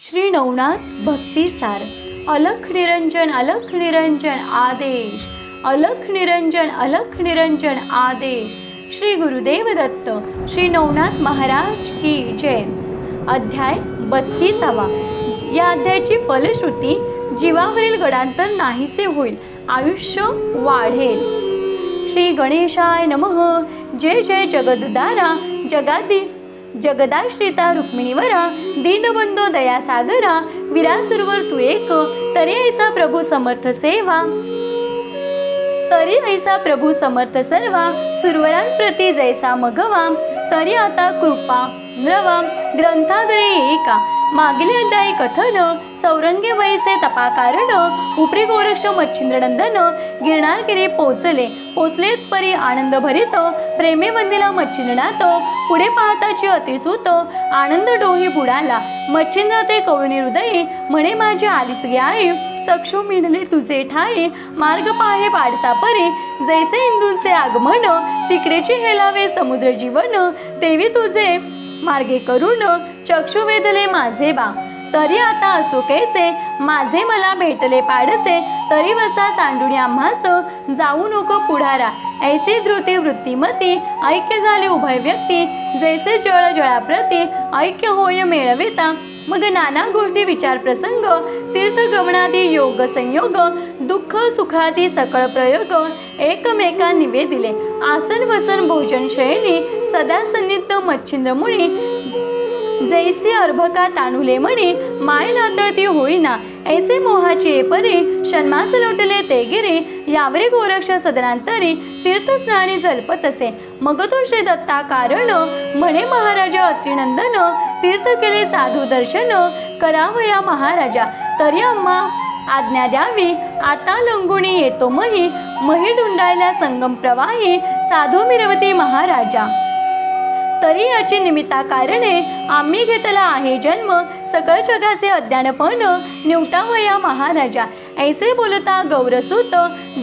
श्री नवनाथ भक्तिसार। अलख निरंजन आदेश, अलख निरंजन आदेश। श्री गुरुदेव दत्त श्री नवनाथ महाराज की जय। अध्याय 32। या अध्यायाची फलश्रुती जीवावरील गडांतर नाहीसे होईल, आयुष्य वाढेल। श्री गणेशाय नमः। जय जय जगदुदारा जगदाश्रिता रुक्मिणीवरा, दीनबंधो दयासागरा, विरासुरवर तू एक, तरी ऐसा प्रभू समर्थ सेवा, तरी ऐसा प्रभू समर्थ सर्वा, सुरवरांप्रती जैसा मघवा, तरी आता कृपा नवा, ग्रंथादरे एका। मागील अध्यायी कथन, चौरंगे वैसे तपाकारण, उपरी गोरक्ष मच्छिंद्रनंदन, गिरणारगिरी पोचले परी आनंद भरित, प्रेमे वंदिला मच्छिंद्रनाथ, पुढे पाहताची अतिसूत, आनंद डोही बुडाला, मच्छिंद्र ते कवळी हृदयी, म्हणे माझी आलीस गे आई, चक्षु मिळले तुझे ठाई, मार्ग पाहे पाडसा परी, जैसे इंदूंचे आगमन, तिकडेची हेलावे समुद्र जीवन, देवी तुझे मार्गे करून, चक्षु वेधले माझे बा, तरी आता असो कैसे, माझे मला भेटले पाडसे, तरी वसा सांडुणी आम्हास, जाऊ नको पुढारा, ऐसे धृती वृत्तिमती, ऐक्य झाले उभय व्यक्ती, जैसे जळ जळाप्रती, ऐक्य होय मेळविता, मग नाना गोष्टी विचार प्रसंग, तीर्थ गमनादी योग संयोग, दुःख सुखादी सकळ प्रयोग, एकमेका निवेदिले, आसन वसन भोजन शयनी, सदा सन्निध मच्छिंद्र मुनी, जैसे अर्भका तानुले म्हणी, माय नातळती होईना, ऐसे मोहाची परी, षण्मास लोटले ते गिरी, यावरी गोरक्ष सदनांतरी, तीर्थ स्नानी जलपत असे, मग तो श्री दत्ता कारण, म्हणे महाराजा अत्रिनंदन, तीर्थ केले साधू दर्शन, करावया महाराजा, तरी आम्हा आज्ञा द्यावी, आता लंगुणी येतो मही डुंडायला संगम प्रवाही, साधू मिरवती महाराजा, तरी याची निमित्ता कारणे, आम्ही घेतला आहे जन्म, सकळ जगाचे अज्ञानपण, निवटावया महाराजा, ऐसे बोलता गौरसूत,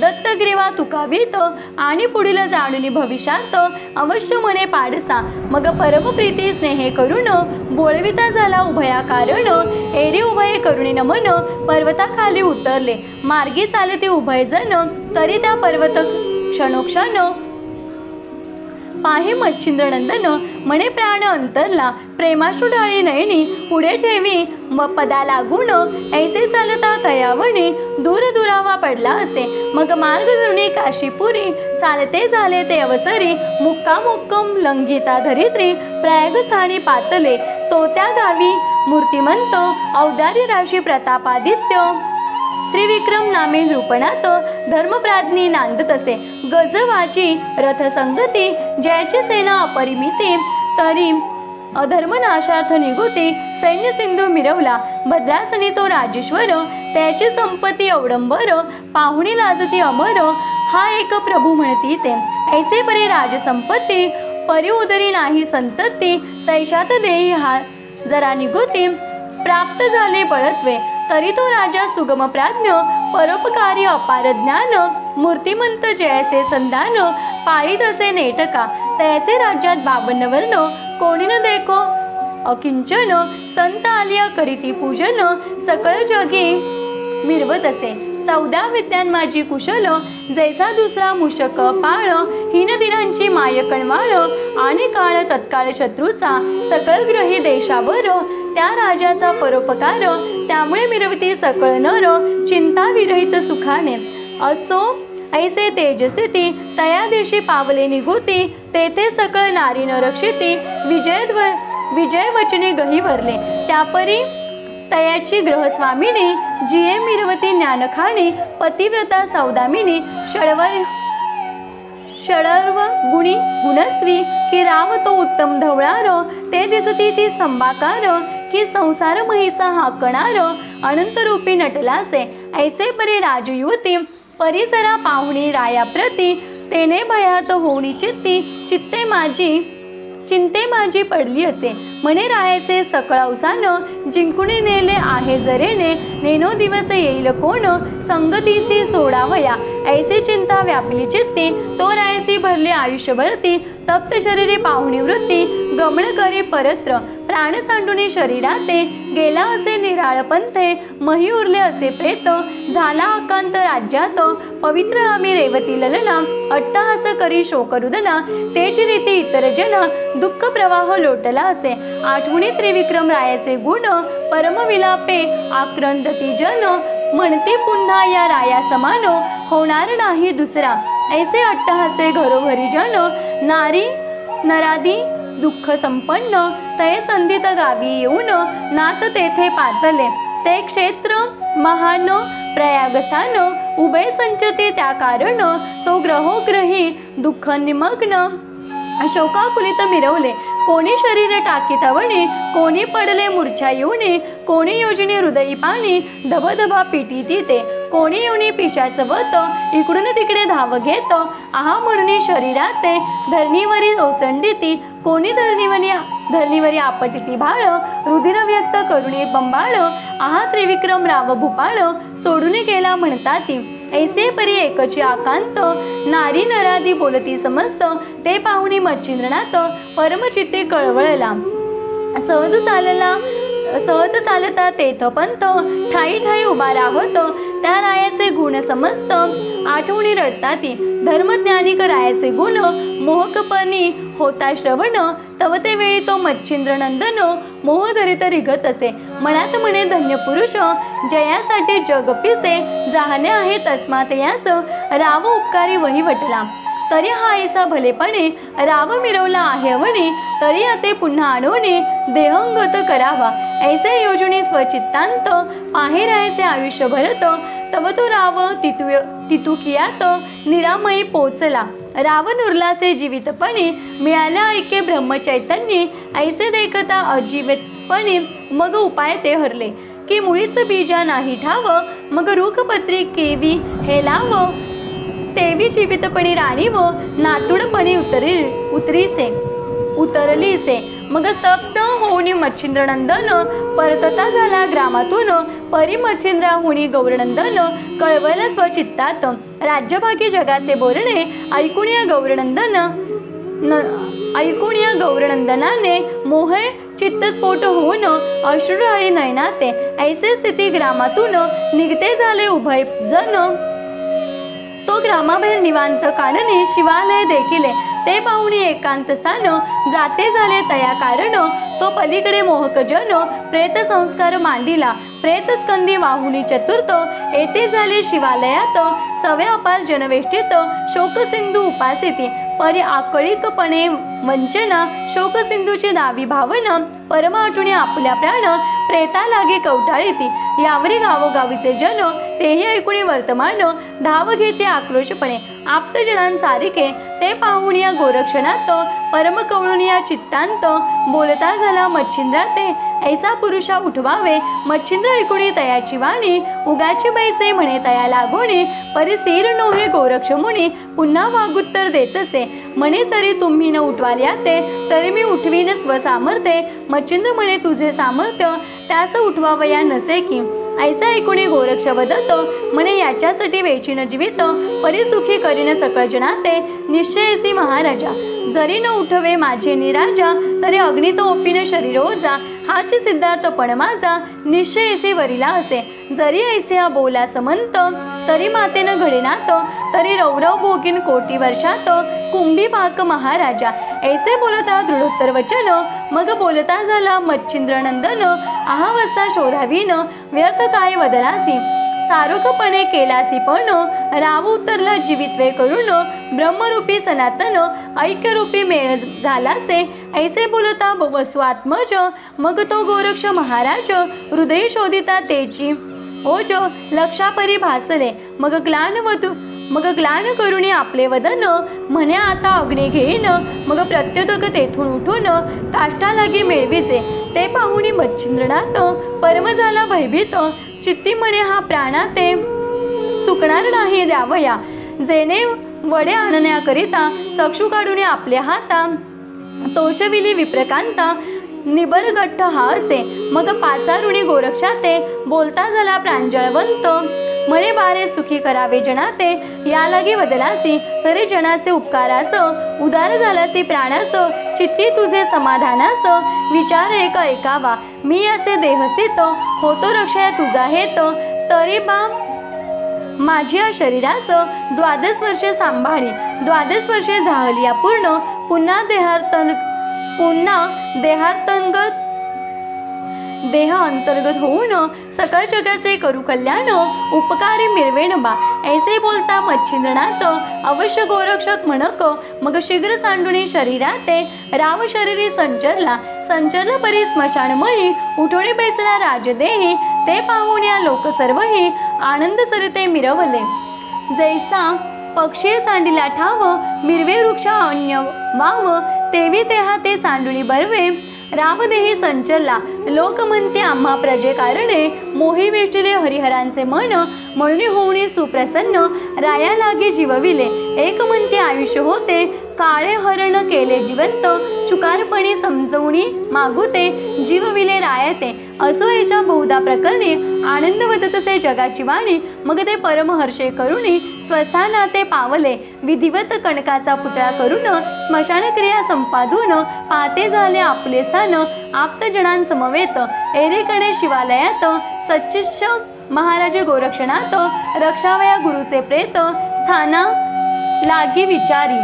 दत्तग्रीवा तुकावीत, आणि पुढील जाणून भविष्यात, अवश्य म्हणे पाडसा, मग परमप्रीती स्नेहे करून, बोलविता झाला उभया कारण, एरी उभये करुणी नमन, पर्वताखाली उतरले, मार्गी चालती उभय जण, तरी त्या पर्वत क्षणोक्षण पाहे मच्छिंद्रनंदन, म्हणे प्राण अंतरला, प्रेमाशु डाळी नयनी, पुढे ठेवी पदा लागून, ऐसे चालता तयावणी, दूर दुरावा पडला असे, मग मार्ग धरुणी काशीपुरी, चालते झाले ते अवसरी, मुक्कामोक्कम लंघिता धरित्री, प्रयागस्थानी पातले, तो त्या गावी मूर्तिमंत, औदार्य राशी प्रतापादित्य, त्रिविक्रम नामे नृपणात, धर्मप्राज्ञी नांदत असे, गजवाची रथसंगती, जयाची सेना अपरिमिती, तरी अधर्मनाशार्थ निघुती, सैन्य सिंधू मिरवला, भद्रासनी तो राजेश्वर, त्याची संपत्ती अवडंबर, पाहुणी लाजती अमर, हा एक प्रभू म्हणती ते, ऐसे परी राजसंपत्ती, परी उदरी नाही संतती, तैशात देही हा जरा निघुती, प्राप्त झाले बळत्वे, तरी तो राजा सुगम प्राज्ञ, परोपकारी अपार ज्ञान, मूर्तिमंत जयाचे संधान, पाळीत असे नेटका, त्याचे राज्यात 52 वर्ण, कोणी न देखो अकिंचन, संत आलिया करीती पूजन, सकळ जगी मिरवत असे, 14 विद्यान माझी कुशल, जैसा दुसरा मूषक पाळ, हीन दिनांची माय कणवाळ, आणि काळ तत्काळ शत्रूचा, सकळ ग्रही देशावर, त्या राजाचा परोपकार, त्यामुळे मिरवती सकळ नर, चिंता विरहित सुखाने, असो ऐसे तेजस्थिती, तया दिवशी पावले निघुती, तेथे सकळ नारी न रक्षिती, विजय वचने गही भरले, त्यापरी तयाची ग्रहस्वामिनी, जिये मिरवती ज्ञानखाणी, पतिव्रता सौदामिनी, षडर्व गुणी गुणस्वी, की राम तो उत्तम ढवळार, ते दिसती ती स्तंभाकार, की संसार महिचा हाकणार, अनंतरूपी नटलासे, ऐसे परी राजयुवती, परिसरा पाहुणी रायाप्रती, तेने भयात होणी चिंते माझी पडली असे, म्हणे रायाचे सकळ अवसान, जिंकून नेले आहे जरेने, नेनो दिवस येईल कोण, संगतीसी सोडावया, ऐसी चिंता व्यापली चित्ती, तो रायसी भरले आयुष्यभरती, तप्त शरीरे पाहुणी वृत्ती, गमन करी परत्र, प्राण सांडुनी शरीराते गेला असे निराळ पंथे मही उरले असे प्रेत झाला अकांत राज्यात पवित्र आम्ही रेवती ललना अट्टहास करी शोकरुदना तेची रीती इतर जना दुःख प्रवाह लोटला असे आठवणी त्रिविक्रम रायाचे गुण परमविलापे आक्रंदती जन म्हणते पुन्हा या राया समान होणार नाही दुसरा ऐसे अट्टहासे घरोघरी जन नारी नरादी दुःख संपन्न तय संधित गावी येऊन नाथ तेथे पातले ते क्षेत्र महान प्रयागस्थान उभय संचते त्या कारण तो ग्रहोग्रही दुःख निमग्न शोकाकुलित मिरवले कोणी शरीर टाकीतावणे कोणी पडले मूर्छा येऊने कोणी योजने हृदयी पाणी धबधबा पिटी तिथे कोणी येऊनी पिशाचं वत इकडून तिकडे धाव घेत आहा म्हणून शरीराते धरणीवरी ओसंडिती कोणी धरणीवरी आपटिती भाळ रुधिर व्यक्त करुणी बंबाळ आहा त्रिविक्रम राव भूपाळ सोडून गेला म्हणताती ऐसे परी एकची आकांत नारी नरादी बोलती समस्त ते पाहुणी मच्छिंद्रनाथ परमचित्ते कळवळला सहज चालता तेथ पंत ठाई ठाई उभा राहत त्या रायाचे गुण समस्त आठवणी रडताती धर्मज्ञानिक रायाचे गुण मोहकपणी होता श्रवण तव ते वेळी तो मच्छिंद्र नंदन मोह धरित रिघत असे मनात म्हणे धन्य पुरुष जयासाठी जग पिसे जाहने आहे तस्मात यास राव उपकारी वहिवटला तरी हा ऐसा भलेपणे राव मिरवला आहे अवणी तरी ते पुन्हा आणवणे देहंगत करावा ऐसे योजने स्वचित्तांत पाहे राहायचे आयुष्य भरत तव तो राव तितुकियात निरामयी पोचला रावण उरलासे जीवितपणे मिळाल्या ऐके ब्रह्मचैतन्य ऐसे देखता अजीवितपणे मग उपाय ते हरले की मुळीच बीजा नाही ठाव मग रूखपत्री केवी हे लाव तेवी जीवितपणी राणी व नातुडपणी उतरलीसे मग स्तब्ध होऊनी मच्छिंद्रनंदन परतता झाला ग्रामातून परी मच्छिंद्राहुनी गौरनंदन कळवला स्वचित्तात राज्यभागी जगाचे बोलणे ऐकून या गौरनंदनाने मोहे चित्तस्फोट होऊन अश्रुराळी नयनाते ऐसे स्थिती ग्रामातून निघते झाले उभय जन तो ग्रामाबाहेर निवांत कानने शिवालय देखिले ते पाहुणी एकांत स्थान जाते झाले तया कारण तो पलीकडे मोहक जन प्रेत संस्कार मांडिला प्रेत स्कंदी वाहुनी चतुर्थ येथे झाले शिवालयात सव्या अपार जनवेष्टित शोकसिंधू उपासिती परी आकळिकपणे वंचना शोकसिंधूची दावी भावना परम आठवणी आपल्या प्राण प्रेता लागे कवटाळीती यावरी गावोगावीचे जन तेही ऐकुणी वर्तमान धाव घेते आक्रोशपणे आप्तजनांसारिखे ते पाहुणी या गोरक्षणात परम कवळून या चित्तांत बोलता झाला मच्छिंद्राते ऐसा पुरुषा उठवावे मच्छिंद्र ऐकुणी तयाची वाणी उगाची बैसे म्हणे तया लागोणे परिस्थिर नोहे गोरक्ष मुनी पुन्हा वागुत्तर देतसे म्हणे तरी तुम्ही न उठवाल्या ते तरी मी उठवीन स्वसामर्थ्ये मच्छिंद्र म्हणे तुझे सामर्थ्य त्यास उठवावया नसे की ऐसा ऐकुणी गोरक्ष वदत म्हणे याच्यासाठी वेचीन जीवित परिसुखी करीन सकळ जनाते निश्चयसी महाराजा जरी न उठवे माझे निराजा तरी अग्नित ओपीन शरीर ओजा हाची सिद्धार्थपण माझा निश्चयसी वरिला असे जरी ऐसे हा बोला समंत तरी मातेनं घडेनात तरी रौरव भोगीन कोटी वर्षात कुंभी पाक महाराजा ऐसे बोलता दृढोत्तर वचन मग बोलता झाला मच्छिंद्रनंदन आहावस्था शोधावीन व्यर्थ काय वदलासी सारोखपणे केलासी पण राव उतरला जीवित्वे करून ब्रह्मरूपी सनातन ऐक्यरूपी मेळ झालासे ऐसे बोलता वसु आत्मज मग तो गोरक्ष महाराज हृदय शोधिता तेची ओज लक्षापरी भासले मग ग्लान करुणी आपले वदन म्हणे आता अग्नी घेईन मग प्रत्युदक तेथून उठून काष्टा लागी मेळवीचे ते पाहुणी मच्छिंद्रनाथ परम झाला भयभीत चित्ती म्हणे हा प्राणाते चुकणार नाही द्यावया जेने वडे आणण्याकरिता चक्षु काढून आपल्या हाता तोषविली विप्रकांता निबरगठ्ठ हा असे मग पाचारुणी गोरक्षाते बोलता झाला प्रांजळवंत म्हणे बारे सुखी करावे जनाते या लागे बदलासी तरी जनाचे उपकारास उदार झालासी प्राणास चित्ती तुझे समाधानास विचार एक ऐकावा मी याचे देहस्थित होतो रक्षया तुझा हेत तरी बा माझी या शरीरास 12 वर्षे सांभाळी 12 वर्षे झाली पूर्ण पुन्हा देह अंतर्गत होऊन सकळ जगाचे करू कल्याण उपकारी मिरवेण बा ऐसे बोलता मच्छिंद्रनाथ अवश्य गोरक्षक म्हणक मग शीघ्र सांडुनी शरीराते राव शरीरी संचरला परी स्मशानमयी उठोणी बैसला राजदेही ते पाहून या लोक सर्वही आनंद सरिते मिरवले जैसा पक्षी सांडिला ठाव मिरवे वृक्षा अन्य वाव तेवी तेहा ते सांडुनी बरवे रामदेही संचरला लोक म्हणते आम्हा प्रजे कारणे मोही वेष्टिले हरिहरांचे मन म्हणून होऊनी सुप्रसन्न राया लागे जीवविले एक म्हणते आयुष्य होते काळे हरण केले जिवंत चुकारपणी समजवणी मागुते जीवविले रायते असो एषा बहुधा प्रकरणी आनंद वदतसे जगाची वाणी मग ते परमहर्षे करुणी स्वस्थानाते पावले विधिवत कणकाचा पुतळा करून स्मशान क्रिया संपादून पाते झाले आपले स्थान आप्तजनांसमवेत एरेकडे शिवालयात सच्चिष्य महाराज गोरक्षणात रक्षावया गुरुचे प्रेत स्थाना लागी विचारी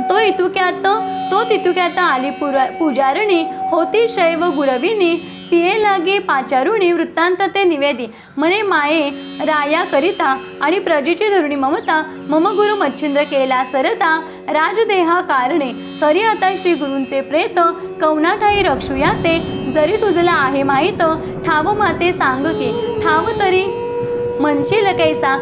तो तितुक्यात आली पुजारणी होती शैव गुरविनी तिये लागे पाचारुणी वृत्तांत ते निवेदी म्हणे माये राया करिता आणि प्रजेची धरुणी ममता मम गुरु मच्छिंद्र केला सरता राजदेहा कारणे तरी आता श्री गुरूंचे प्रेत कवना ठाई रक्षूया ते जरी तुझला आहे माहीत ठाव माते सांग की ठाव तरी म्हणशील कैसा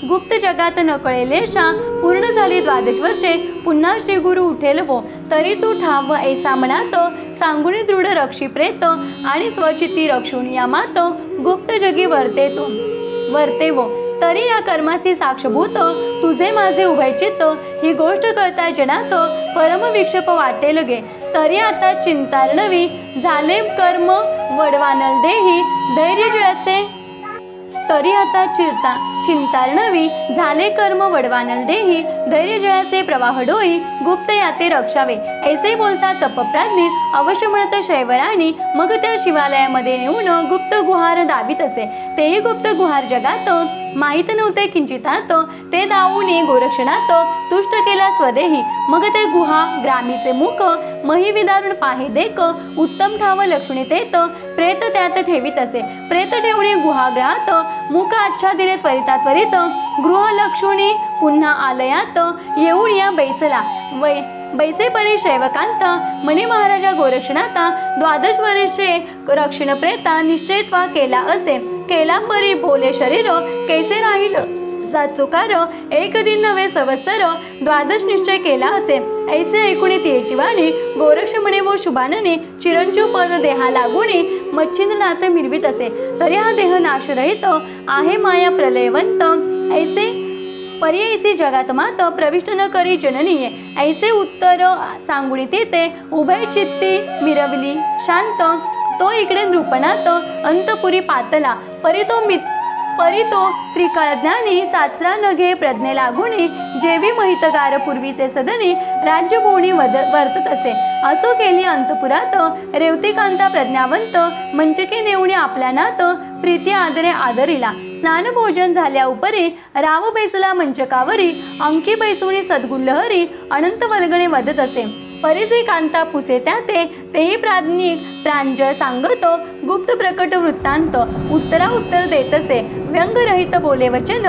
गुप्त जगात न कळेलेशा पूर्ण झाली 12 वर्षे पुन्हा श्री गुरु उठेल वो तरी तू ठाव ऐसा मनात सांगुनी दृढ रक्षी प्रेत आणि स्वचित्ती रक्षून या मात गुप्त जगी वर्ते वो तरी या कर्मासी साक्षभूत तुझे माझे उभयचित्त ही गोष्ट कळता जनात परम विक्षेप वाटेल गे तरी आता चिंतार्णवी झाले कर्म वडवानल देही धैर्य जळाचे तरी आता चिंतार्णवी झाले कर्म वडवानल देही धैर्य जळाचे प्रवाह डोई गुप्त याते रक्षावे ऐसे बोलता तपप्राज्ञी अवश्य म्हणत शैवराणी मग त्या शिवालयामध्ये नेऊन गुप्त गुहार दाबीत असे तेही गुप्त गुहार जगात माहीत नव्हते किंचितार्थ ते दावूनी गोरक्षणात तुष्ट केला स्वदेही मग ते गुहा ग्रामीचे मुख मही विदारुण पाहे देक उत्तम ठाव लक्ष्मी तेत प्रेत त्यात ठेवीत असे प्रेत ठेवणी गुहाग्रहात मुख आच्छादिले त्वरित गृहलक्ष्मी पुन्हा आलयात येऊन या बैसला बैसे परी शैवकांत म्हणे महाराजा गोरक्षनाथा 12 वर्षे रक्षण प्रेता निश्चयत्वा केला असे केला परी भोले शरीर कैसे राहील जाचुकार एक दिन नवे सवस्तर 12 निश्चय केला असे ऐसे ऐकुणी तिची वाणी गोरक्ष म्हणे वो शुभानने चिरंजीव पद देहा लागुणी मच्छिंद्रनाथ मिरवित असे तरी हा देह नाशरहित आहे माया प्रलयवंत ऐसे पर्यायसी जगात मात प्रविष्ट न करी जननीये ऐसे उत्तर सांगुणी तेथे उभय चित्ती मिरवली शांत तो इकडे नृपणात अंतपुरी पातला परितो त्रिकाळज्ञानी चाचरा नघे प्रज्ञे लागुणी जेवी महितगार पूर्वीचे सदनी राज्यभूणी वर्तत असे असो केली अंतपुरात रेवतीकांता प्रज्ञावंत मंचके नेऊणी आपल्या नात प्रीती आदरे आदरिला स्नान भोजन झाल्या उपरी राव बैसला मंचकावरी अंकी बैसुणी सद्गुल्लहरी अनंत वल्गणे वदत असे परिजे कांता पुसे त्याते तेही प्रांजळ सांगत गुप्त प्रकट वृत्तांत उत्तर देतसे व्यंगरहित बोले वचन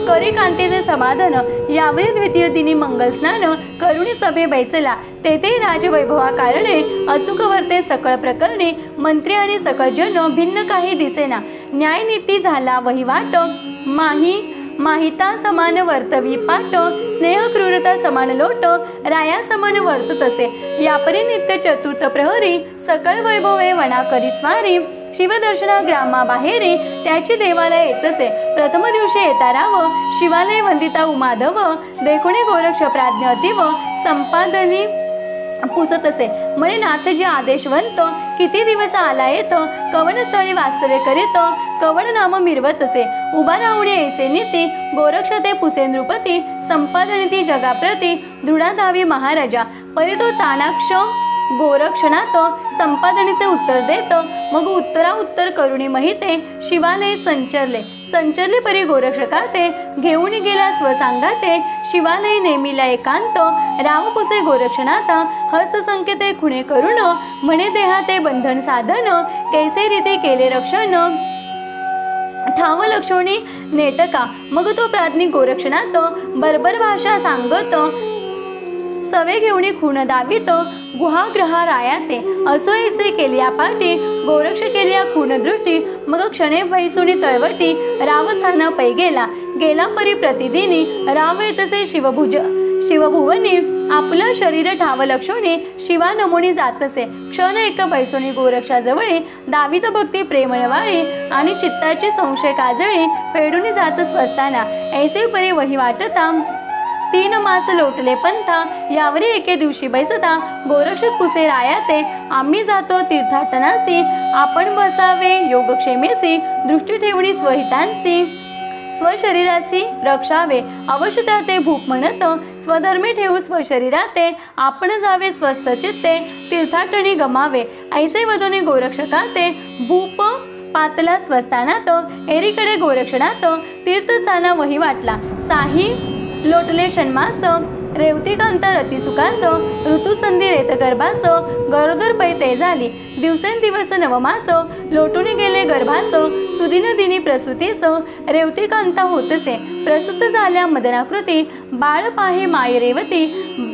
करी कांतेचे समाधान यावरी द्वितीय दिनी मंगल स्नान करुणी सभे बैसला तेथे राजवैभवा कारणे अचूक वर्ते सकळ प्रकरणे मंत्री आणि सकळ जन भिन्न काही दिसेना न्यायनीती झाला वहिवाट माहिता समान वर्तवी पाट स्नेह क्रूरता समान लोट राया समान वर्तत असे यापरी नित्य चतुर्थ प्रहरी सकळ वैभवे वना करी स्वारी शिवदर्शना ग्रामा बाहेरी त्याची देवालय येतसे प्रथम दिवशी येता राव शिवालय वंदिता उमाधव देखुणी गोरक्ष प्राज्ञ अतिव संपादनी पुसत असे म्हणे नाथजी आदेशवंत किती दिवस आला येत कवन स्थळी वास्तव्य करीत कवन नाम मिरवत असे उभा राहुणे ऐसे नीती गोरक्ष ते पुसे नृपती संपादनिती जगाप्रती दृढा धावी महाराजा परी तो चाणाक्ष गोरक्षणात संपादनीचे उत्तर देत मग उत्तरा उत्तर करुणी महिते शिवालय संचरले परी गोरक्षका ते घेऊन गेला स्वसांगाते शिवालय नेमिला एकांत राम पुसे गोरक्षणाता हस्तसंकेते खुणे करुण म्हणे देहाते बंधन साधन कैसे रीते केले रक्षण ठाव लक्षणी नेटका मग तो प्राज्ञिक गोरक्षणात बरोबर भाषा सांगत सवे घेऊन खूण दावित गुहाग्रहा रायाते असो ऐसे केलिया पाठी गोरक्ष केलिया खूण दृष्टी मग क्षणे भैसुनी तळवटी रावस्थान पै गेला परी प्रतिदिनी राव येतसे शिवभुवनी आपलं शरीर ठाव लक्षणी शिवा नमोनी जातसे क्षण एक भैसुनी गोरक्षाजवळी दावित भक्ती प्रेमळवाळी आणि चित्ताची संशय काजळी फेडून जात स्वस्ताना ऐसे परी वही वाटता 3 मास लोटले पंथा यावरी एके दिवशी बैसता गोरक्षक पुसे रायाते आम्ही जातो तीर्थाटनासी आपण बसावे योगक्षेमेसी दृष्टी ठेवणी स्वहितांसी स्वशरीरासी रक्षावे अवश्य ते भूप म्हणत स्वधर्मी ठेवू स्वशरीराते आपण जावे स्वस्थ चित्ते तीर्थाटणी गमावे ऐसे वदोनी गोरक्षकाते भूप पातला स्वस्थानात एरीकडे गोरक्षणात तीर्थस्थाना वही वाटला साही लोटले षण्मास रेवतिकांत रतिसुखास ऋतुसंधी रेतगर्भास गरोदर पैते झाली दिवसेंदिवस नवमास लोटून गेले गर्भास सुदिन दिनी प्रसूतीस रेवतिकांता होतसे प्रसूत झाल्या मदनाकृती बाळ पाहे माय रेवती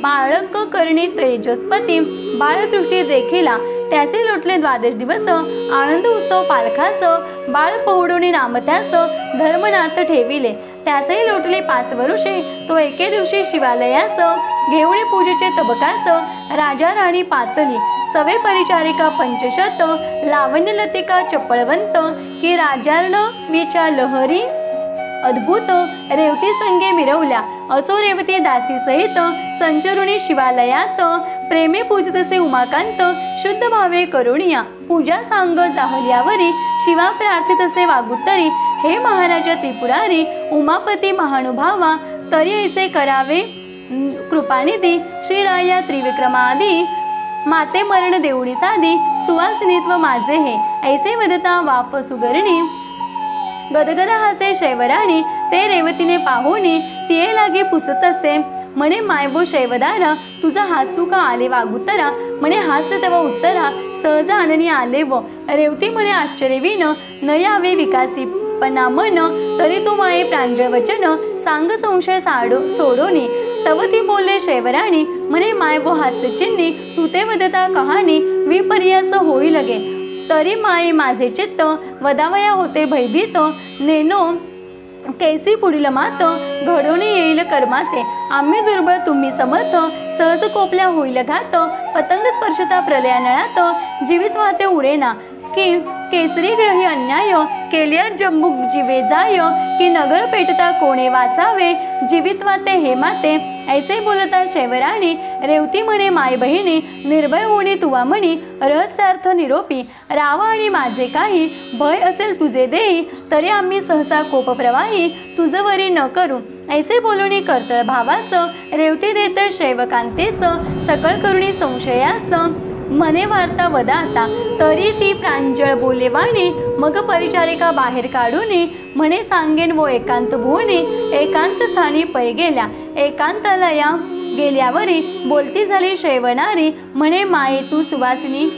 बाळक करणी तेजोत्पत्ती बाळदृष्टी देखिला त्याचे लोटले 12 दिवस आनंद उत्सव पालखास बाळ पहुडोनी नामत्यास धर्मनाथ ठेविले त्याचेही लोटले 5 वर्षे तो एके दिवशी शिवालयास घेऊन पूजेचे तबकास राजा राणी पातली सवे परिचारिका 500 लावण्यलतिका चपळवंत की राजार्ण विचा लहरी अद्भुत रेवती संगे मिरवल्या असो रेवती दासी सहित संचरुणी शिवालयात प्रेमे पूजितसे उमाकांत शुद्ध भावे करुणिया पूजा सांग जाहल्यावरी शिवा प्रार्थितसे वागुत्तरी हे महाराजा त्रिपुरारी उमापती महानुभावा तरी ऐसे करावे कृपानिधी श्रीराया त्रिविक्रमादी माते मरण देऊणी साधी सुवासिनीत्व माझे हे ऐसे वदता वाफ सुगरणी गदगदा हासे शैवराणी ते रेवतीने पाहुणी तिये लागे पुसतसे म्हणे मायवो शैवदारा तुझा हासू का आले वागुत्तरा म्हणे हास्य तव उत्तरा सहज आणणी आले व रेवती म्हणे आश्चर्यविन न यावे विकासी पणा मन तरी तू माये प्रांजळ वचन सांग संशय सोडोनी तव ती बोलले शैवराणी म्हणे मायवो हास्यचिन्नी तू ते वदता कहाणी विपर्यास होई लगे तरी माये माझे चित्त वदावया होते भयभीत नेनो कैसी पुढील मात घडवणे येईल कर्माते आम्ही दुर्बळ तुम्ही समर्थ सहज कोपल्या होईल घात पतंग स्पर्शता प्रलया नळात जीवित वाहते उरेना की केसरी ग्रही अन्याय केल्या जम्बुक जीवे जाय की नगर पेटता कोणे वाचावे जीवित वाते हे माते ऐसे बोलता शैवराणी रेवती म्हणे माय बहिणी निर्भय होणी तुवा म्हणी रहस्यार्थ निरोपी राव आणि माझे काही भय असेल तुझे देई तरी आम्ही सहसा कोप प्रवाही तुझवरी न करू ऐसे बोलूनी कर्तळ भावास रेवती देत शैवकांतेस सकळ करुणी संशयास मने वार्ता वदाता तरी ती प्रांजळ बोलेवाणी मग परिचारिका बाहेर काढूनी म्हणे सांगेन वो एकांत भुवनी एकांत स्थानी पै गेल्या एकांतालया गेल्यावरी बोलती झाली शैवनारी म्हणे माये तू सुवासिनी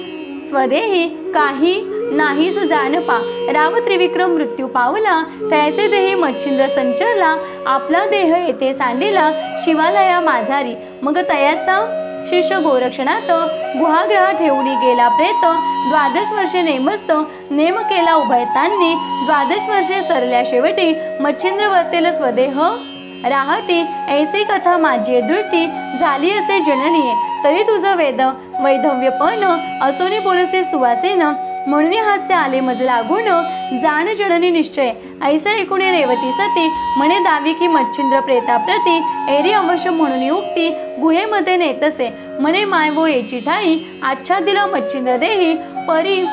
स्वदेही काही नाहीस जानपा राव त्रिविक्रम मृत्यू पावला त्याचे देही मच्छिंद्र संचरला आपला देह येथे सांडिला शिवालया माझारी मग तयाचा शिष्य गोरक्षणात गुहाग्रह ठेवणी गेला प्रेत 12 वर्षे नेमस्त नेम केला उभयतांनी 12 वर्षे सरल्या शेवटी मच्छिंद्र वर्तेल स्वदेह राहती ऐसी कथा माझी दृष्टी झाली असे जननीये तरी तुझं वैधव्यपण असोनी बोलसे सुवासेन म्हणून हास्य आले मज लागून जाण जननी निश्चय ऐसा ऐकुणे रेवती सती म्हणे दावी की मच्छिंद्र प्रेताप्रती एरी अवश्य म्हणून उक्ती गुहेमध्ये नेतसे म्हणे माय वो येची ठाई आच्छादिला मच्छिंद्र देही परी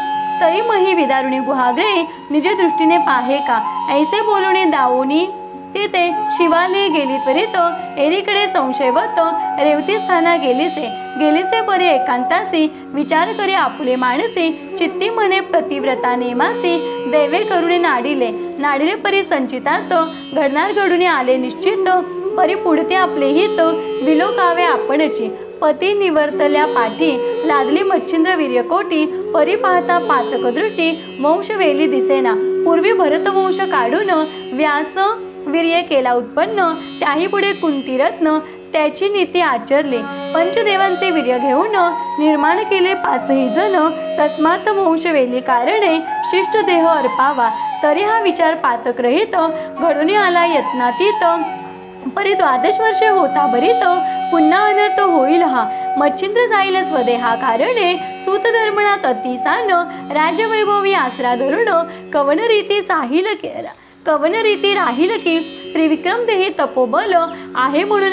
तरी मही विदारुणी गुहाग्रे निज दृष्टीने पाहे का, ऐसे बोलणे दावोनी तिथे शिवाने गेली त्वरित, एरीकडे संशयवत रेवती स्थाना गेलीसे परी एकांतासी, विचार करे आपुले मानसी, चित्ती म्हणे प्रतिव्रता नेमासी, दैवे करुणे नाडिले परी संचितार्थ, घडणार घडून आले निश्चित, परी पुढते आपले हित, विलोकावे आपणची, पती निवर्तल्या पाठी, लादली मच्छिंद्र वीर्यकोटी, परी पाहता पातक दृष्टी, वंश वेली दिसेना, पूर्वी भरतवंश काढून, व्यास वीर्य केला उत्पन्न, त्याही पुढे कुंतीरत्न, त्याची नीती आचरली, पंचदेवांचे वीर्य घेऊन, निर्माण केले पाचही जन, तस्मात वंश वेली कारणे, शिष्ट देह अर्पावा, तरी हा विचार पातक रहित, घडून आला यत्नातीत, परी 12 वर्षे होता भरित, पुन्हा अनर्थ होईल हा, मच्छिंद्र जाईल स्वदेहा कारणे, सूत धर्मणात अतिसान, राज्यवैभवी आसरा धरुण, कवन रीती राहील की, त्रिविक्रम देही तपोबल, आहे म्हणून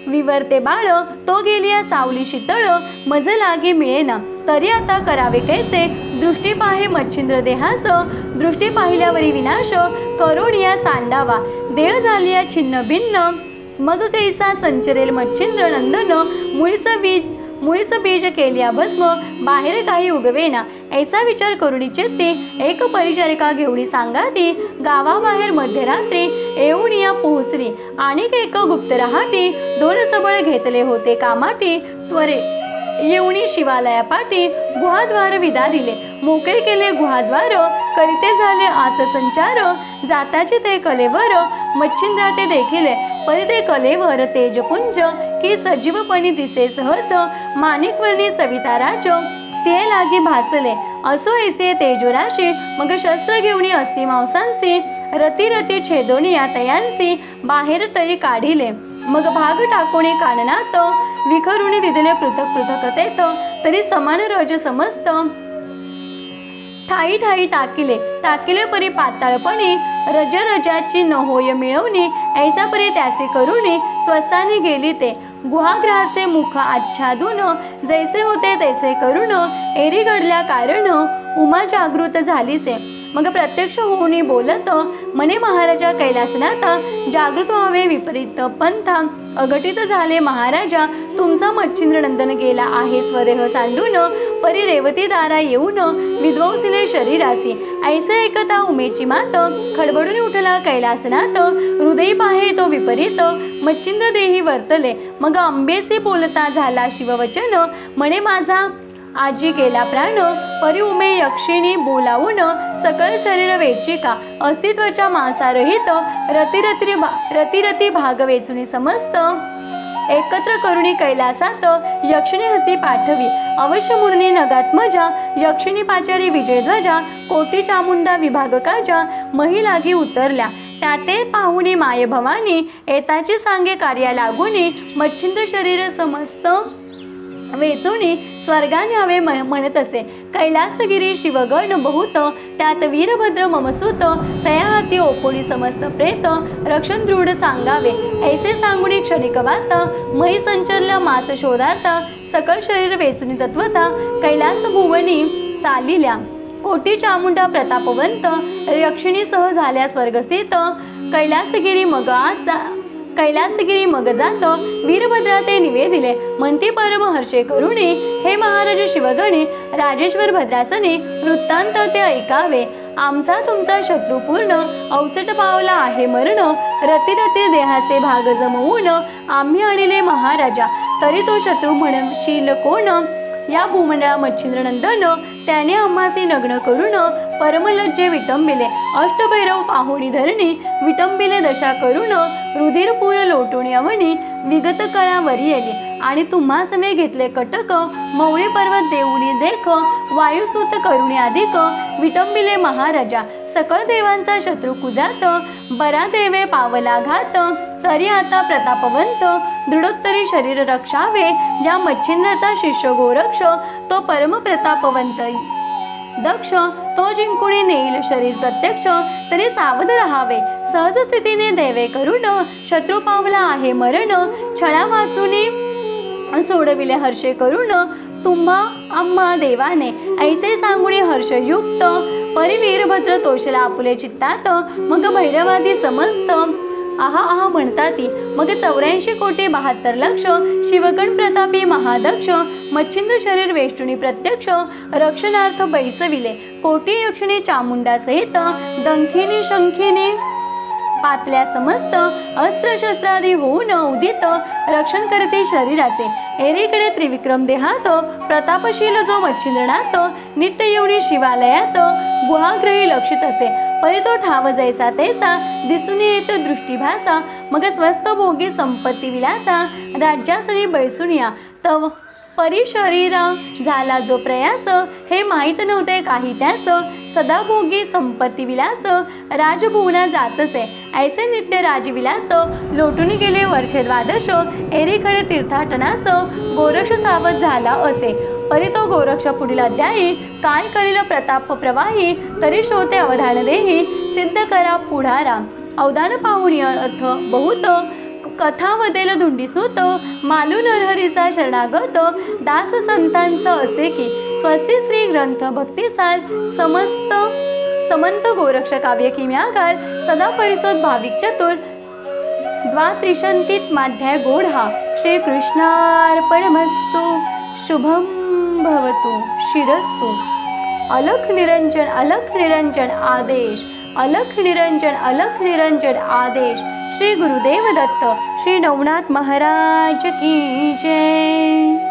विवर्ते बाळ, तो गेलिया सावली शीतळ, मज लागे मिळेना, तरी आता करावे कैसे, दृष्टी पाहे मच्छिंद्र देहास, दृष्टी पाहिल्यावरी विनाश, करोडिया सांडावा, देह झालिया छिन्न भिन्न, मग कैसा संचरेल मच्छिंद्र नंदन, मुळीच बीज केलिया भस्म, बाहेर काही उगवेना, ऐसा विचार करुणी चित्ते, एक परिचारिका घेऊनी सांगाती, गावाबाहेर मध्यरात्री येऊन या पोहोचली, आणि एक गुप्त राहती, 2 सबळ घेतले होते कामाटी, त्वरे येऊनी शिवालया पाठी, गुहाद्वार विदारिले, मोकळे केले गुहाद्वार, करीते झाले आत संचार, जाताचे ते कलेवर, मच्छिंद्रा ते देखिले, परी ते कलेवर तेजपुंज, की सजीवपणी दिसे सहज, माणिकवर्णी सविताराज, ते लागी भासले, असो ऐसे तेजोराशी, मग शस्त्र घेऊनी अस्ति मांसांसी, रती छेदोनिया तयांसी, बाहेर तरी काढिले, मग भाग टाकोणी काननात, विखरुणी दिदले पृथक तरी समान रज समस्त, ठाई टाकिले परी पाताळपणी, रजाची न होय मिळवणी, ऐसा परी त्याचे करुणी, स्वस्तानी गेली ते, गुहाग्रहाचे मुख आच्छादून, जैसे होते तैसे करुण, एरी घडल्या कारण, उमा जागृत झालीसे, मग प्रत्यक्ष होऊनी बोलत, मने महाराजा कैलासनाथा, जागृत व्हावे विपरीत पंथा, अघटित झाले महाराजा, तुमचा मच्छिंद्र नंदन गेला आहे स्वदेह सांडून, परी रेवती दारा येऊन, विध्वंसिले शरीरासी, ऐसे ऐकता उमेची मात, खडबडून उठला कैलासनाथ, हृदयी पाहे तो विपरीत, मच्छिंद्र देही वर्तले, मग अंबेसी बोलता झाला शिववचन, म्हणे माझा आजी गेला प्राण, परी उमे यक्षिणी बोलावून, सकळ शरीर वेचिका, अस्तित्वाच्या मांसारहित, रती भाग वेचुनी समस्त, एकत्र करुणी कैलासात, यक्षिणी हस्ती पाठवी, अवश्य म्हणून नगात्मजा, यक्षिणी पाचारी विजयध्वजा, कोटी चामुंडा विभागकाजा, महिलागी उतरल्या, त्याते पाहुणी माय भवानी, येताची सांगे कार्या लागुनी, मच्छिंद्र शरीर समस्त वेचुनी, स्वर्गाने हवे म्हणत असे, कैलासगिरी शिवगण बहुत, त्यात वीरभद्र ममसूत, तया हाती ओपोळी समस्त प्रेत, रक्षण दृढ सांगावे, ऐसे सांगुनी क्षणिक वार्ता, मही संचरल्या मास शोधार्था, सकळ शरीर वेचुनी तत्वता, कैलास भुवनी चालिल्या, कोटी चामुंडा प्रतापवंत, यक्षिणीसह झाल्या स्वर्गस्थित, कैलासगिरी मग जात, वीरभद्रा ते निवेदिले, म्हणती परम हर्षे करुणी, हे महाराज शिवगणे, राजेश्वर भद्रासने, वृत्तांत ते ऐकावे, आमचा तुमचा शत्रुपूर्ण, अवचट पावला आहे मरण, रती देहाचे भाग जमवून, आम्ही आणले महाराजा, तरी तो शत्रू म्हणशील कोण, या भूमंडळा मच्छिंद्र नंदन, त्याने आम्हासी नग्न करून, परमलज्जे विटंबिले, अष्टभैरव पाहुणी धरणी, विटंबिले दशा करून, रुधिरपूर लोटुणी अवनी, विगत कळावरी येली, आणि तुम्हा समे घेतले कटक, मौळी पर्वत देऊनी देख, वायुसूत करुणी अधिक, विटंबिले महाराजा, सकळ देवांचा शत्रू कुजात, बरा देवे पावला घात, तरी आता प्रतापवंत, दृढोत्तरी शरीर रक्षावे, या मच्छिंद्राचा शिष्य गोरक्ष, तो परम प्रतापवंत दक्ष, तो जिंकुणी नेईल शरीर प्रत्यक्ष, तरी सावध राहावे, सहज स्थितीने देवे करून, शत्रू पावला आहे मरण, छळा वाचुनी सोडविले हर्षे करून, तुम्हा आम्हा देवाने ऐसे सांगुनी हर्षयुक्त परिवीरभद्र तोषला आपुले चित्तात मग भैरवादी समस्त आहा आहा म्हणताती मग 84,72,00,000 शिवगण प्रतापी महादक्ष मच्छिंद्र शरीर वेष्टुनी प्रत्यक्ष रक्षणार्थ बैसविले कोटी यक्षिणी चामुंडा सहित दंखिनी शंखिनी पातल्या समस्त अस्त्रशस्त्रादी होऊन उदित रक्षण करते शरीराचे एरीकडे त्रिविक्रम देहात प्रतापशील जो मच्छिंद्रनाथ नित्य येऊनी शिवालयात गुहाग्रही लक्षित असे परी तो ठाव जैसा तैसा दिसून येतो दृष्टीभासा मग स्वस्थ भोगी संपत्ती विलासा राज्यासनी बैसून या तव परी शरीरा झाला जो प्रयास हे माहीत नव्हते काही त्यास सदाभोगी संपत्ती विलास राजभुवना जातसे ऐसे नित्य राजविलास लोटून गेले वर्षे द्वादश एरीकडे तीर्थाटनास गोरक्ष सावध झाला असे परी तो गोरक्ष पुढील अध्यायी काय करील प्रताप प्रवाही तरी श्रोते अवधान देही सिद्ध करा पुढारा अवधान पाहुणी अर्थ बहुत कथा वदेल धुंडीसूत मालू नरहरीचा शरणागत दास संतांचं असे की स्वस्ती श्री ग्रंथ भक्तिसार समंत गोरक्ष काव्य किम्याकार सदा परिसोद भाविक चतुर द्वात्रिशंतीत माध्याय गोढा श्रीकृष्णार्पणमस्तु शुभम भवतु शिरस्तु अलख निरंजन आदेश अलख निरंजन आदेश श्री गुरुदेव दत्त श्री नवनाथ महाराज की जय।